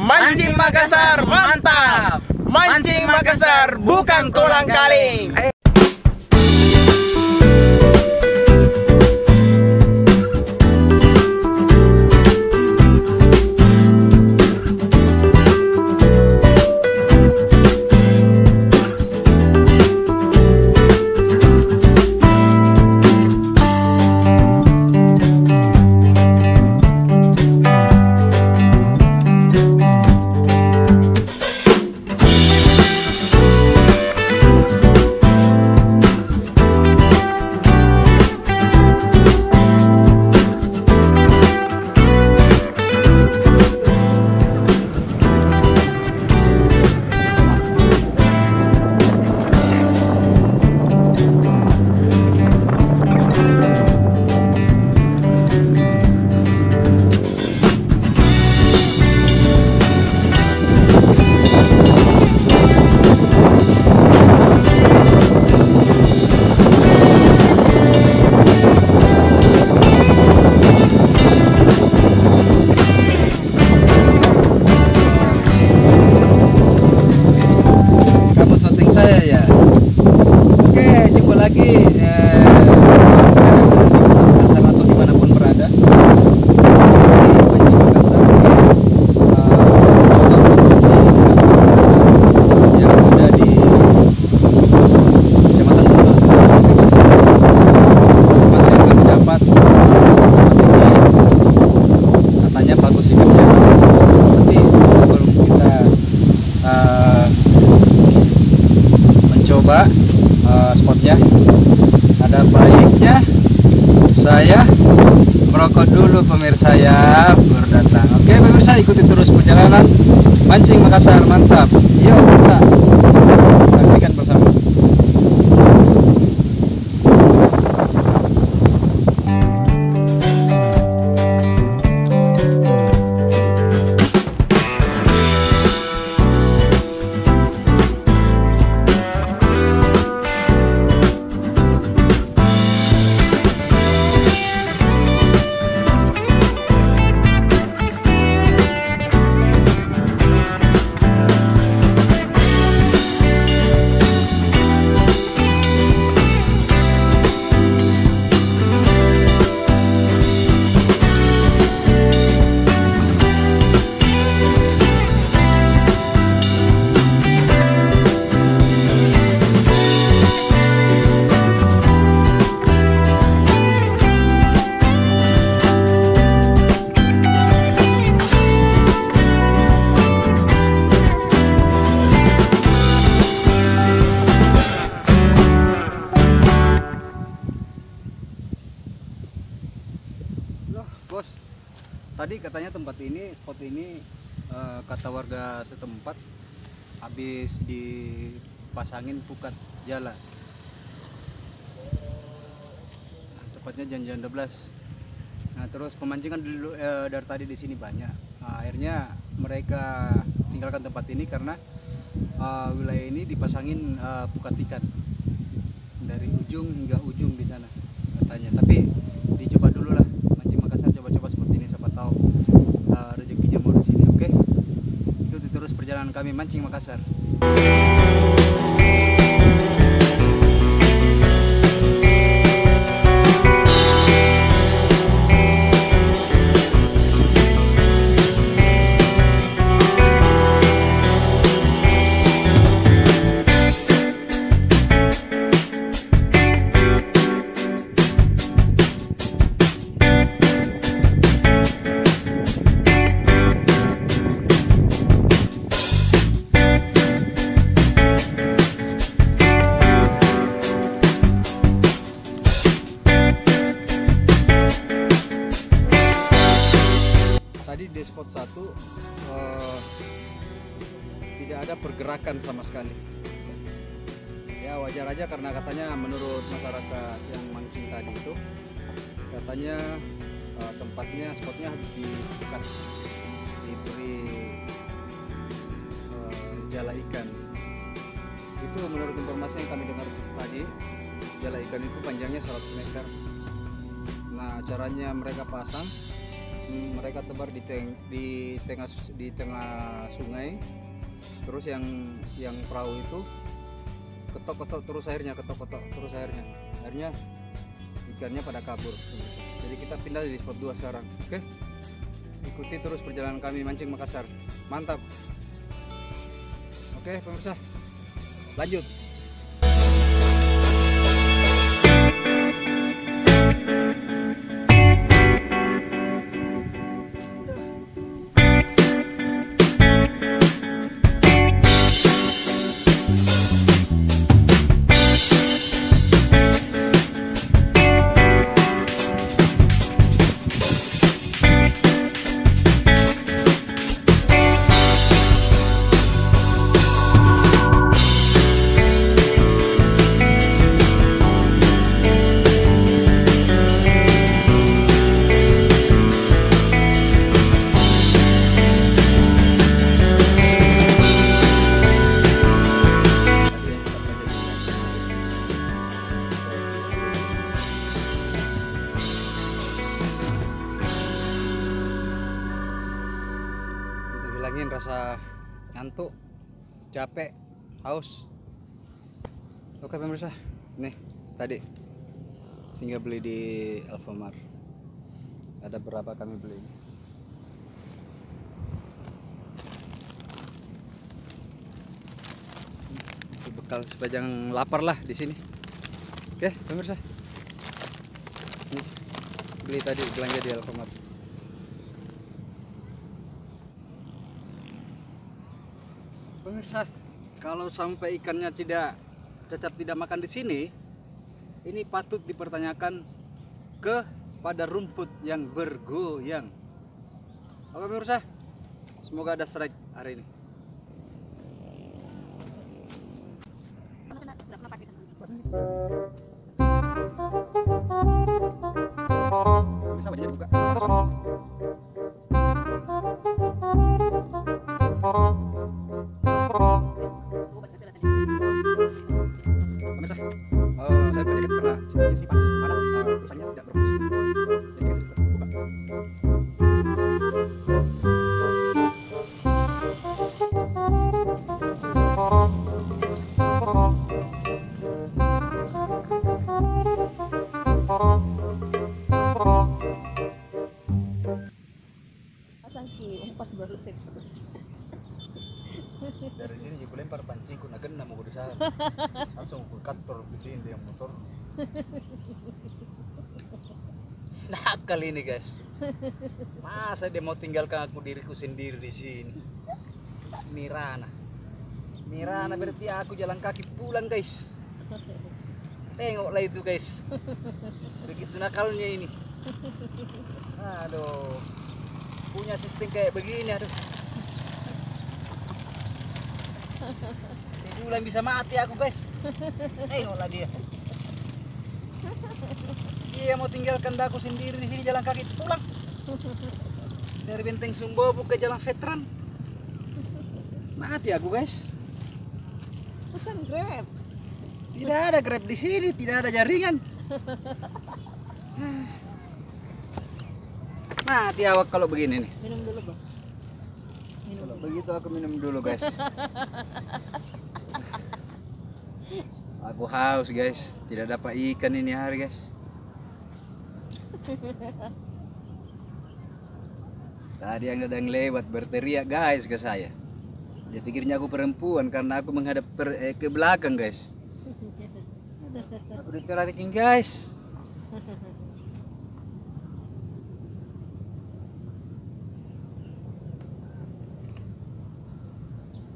Mancing Makassar mantap. Mancing Makassar bukan kolang kaling. Spotnya ada baiknya saya merokok dulu pemirsa ya baru datang. Oke pemirsa, ikuti terus perjalanan Mancing Makassar mantap. Yuk kita saksikan bersama. Bos, tadi katanya tempat ini, spot ini kata warga setempat habis dipasangin pukat jala. Nah, tepatnya jam 12. Nah, terus pemancingan dulu dari tadi di sini banyak. Nah, akhirnya mereka tinggalkan tempat ini karena wilayah ini dipasangin pukat ikan dari ujung hingga ujung di sana katanya. Tapi dicoba dulu lah. Coba-coba seperti ini, siapa tahu rezekinya mau di sini. Oke, ikuti terus perjalanan kami Mancing Makassar. Di spot 1 tidak ada pergerakan sama sekali. Ya wajar aja karena katanya menurut masyarakat yang mancing tadi itu katanya tempatnya, spotnya habis dibuka, diberi jala ikan. Itu menurut informasi yang kami dengar tadi, jala ikan itu panjangnya 100 meter. Nah caranya mereka pasang Mereka tebar di tengah sungai. Terus yang perahu itu ketok-ketok terus airnya, akhirnya ikannya pada kabur. Jadi kita pindah di spot 2 sekarang. Oke, ikuti terus perjalanan kami mancing Makassar. Mantap. Oke pemirsa, lanjut. Hilangin rasa ngantuk, capek, haus. Oke pemirsa, nih tadi singgah beli di Alfamart. Ada berapa kami beli? Itu bekal supaya jangan lapar lah di sini. Oke pemirsa, nih, beli tadi belanja di Alfamart. Pemirsa, kalau sampai ikannya tetap tidak makan di sini, ini patut dipertanyakan kepada rumput yang bergoyang. Oke pemirsa, semoga ada strike hari ini. Pemirsa, bajunya dibuka. Pemirsa, saya punya jaket karena sini panas, perusahaannya tidak berfungsi. Jadi kita buka. Dari sini aku lempar pancingku nagen mau di sana. Langsung ke kantor di sini yang motor. Nakal ini guys. Masa dia mau tinggalkan aku diriku sendiri di sini? Mirana berarti aku jalan kaki pulang guys. Tengoklah itu guys. Begitu nakalnya ini. Aduh. Punya sistem kayak begini aduh. Sebulan bisa mati aku guys. Tengoklah dia. Dia mau tinggalkan aku sendiri di sini jalan kaki pulang. Dari Benteng Sumbobu ke Jalan Veteran. Mati aku guys. Pesan Grab. Tidak ada Grab di sini, tidak ada jaringan. Mati awak kalau begini nih. Minum dulu bos. Kalau begitu aku minum dulu guys. Aku haus guys, tidak dapat ikan ini hari guys. Tadi yang sedang lewat berteriak guys ke saya. Dia pikirnya aku perempuan karena aku menghadap ke belakang guys. Aku diteriakin guys.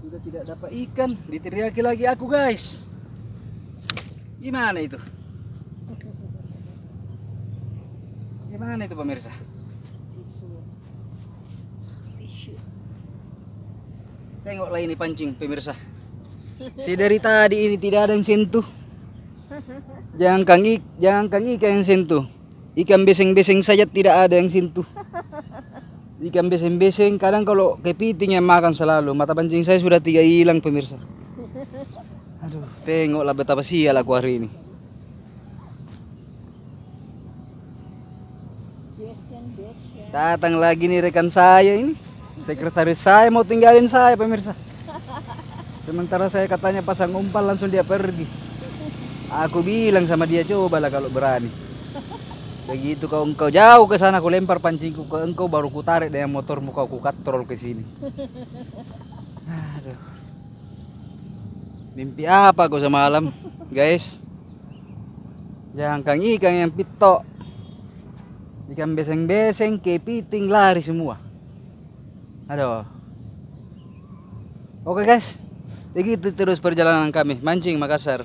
Sudah tidak dapat ikan, diteriaki lagi aku guys. Gimana itu? Gimana itu pemirsa? Tisu. Tengoklah ini pancing pemirsa. Dari tadi ini tidak ada yang sentuh. Jangankan ikan yang sentuh. Ikan beseng-beseng saja tidak ada yang sentuh. Ikan beseng-beseng kadang kalau kepiting yang makan selalu. Mata pancing saya sudah 3 hilang pemirsa. Aduh, tengoklah betapa sial aku hari ini. Besen. Datang lagi nih rekan saya ini. Sekretaris saya mau tinggalin saya pemirsa. Sementara saya katanya pasang umpan langsung dia pergi. Aku bilang sama dia cobalah kalau berani. Begitu engkau jauh ke sana, aku lempar pancingku ke engkau, baru ku tarik dengan motormu kau ku katrol ke sini. Aduh. Mimpi apa kau semalam, guys? Jangan kang ikan yang pitok. Ikan beseng-beseng, kepiting lari semua. Aduh. Oke guys, begitu terus perjalanan kami mancing Makassar.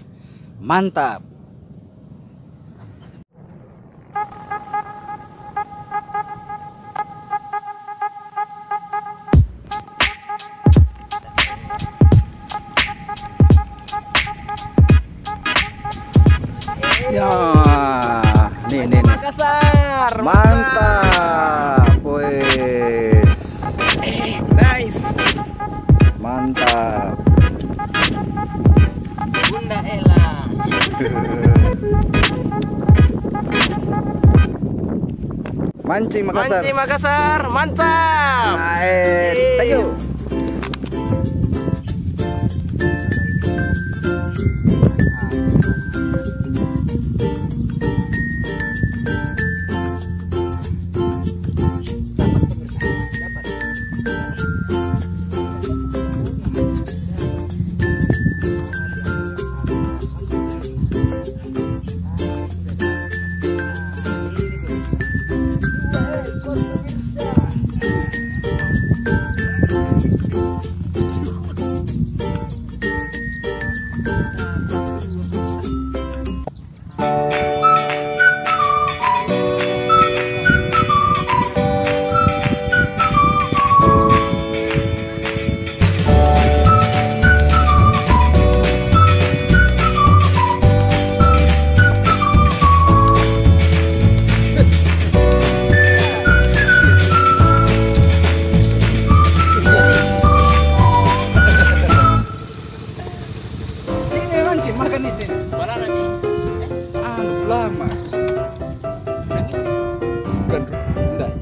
Mantap. Ya, nih. Makassar. Mantap, wes. Nice. Mantap. Bunda Ella. Mancing Makassar. Mancing Makassar, mantap. Nice. Thank you. Makan di sini. Mana nanti? Lama. Bukan, enggak.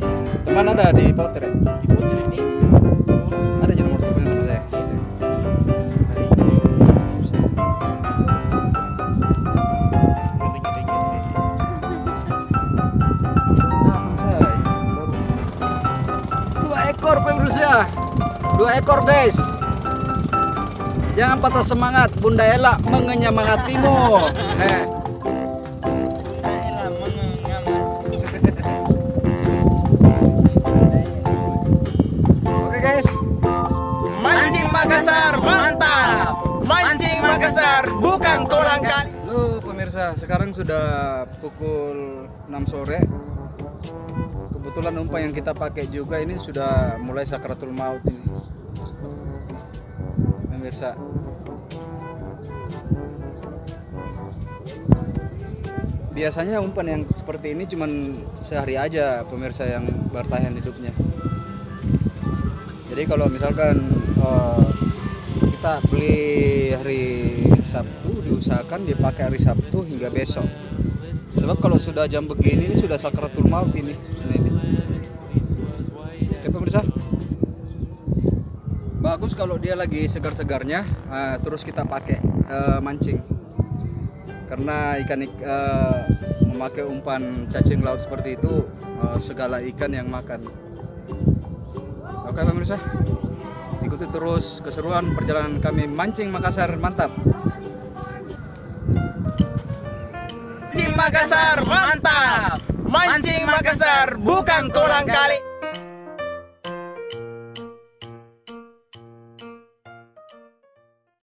Teman ada di potret. Di putri ini. Ada di nomor telepon saya. Dua ekor pemirsa. 2 ekor guys. Jangan patah semangat, Bunda Ella menyemangatimu. Oke guys. Mancing Makassar, mantap. Mancing Makassar, bukan kolang kali. Halo pemirsa, sekarang sudah pukul 6 sore. Kebetulan umpan yang kita pakai juga ini sudah mulai sakratul maut ini. Pemirsa. Biasanya umpan yang seperti ini cuman sehari aja pemirsa yang bertahan hidupnya. Jadi kalau misalkan kita beli hari Sabtu, diusahakan dipakai hari Sabtu hingga besok. Sebab kalau sudah jam begini ini sudah sakratul maut ini. Oke pemirsa. Bagus kalau dia lagi segar-segarnya, terus kita pakai mancing. Karena memakai umpan cacing laut seperti itu, segala ikan yang makan. Oke pemirsa, ikuti terus keseruan perjalanan kami mancing Makassar, mantap. Mancing Makassar, mantap. Mancing Makassar, bukan kolang kali.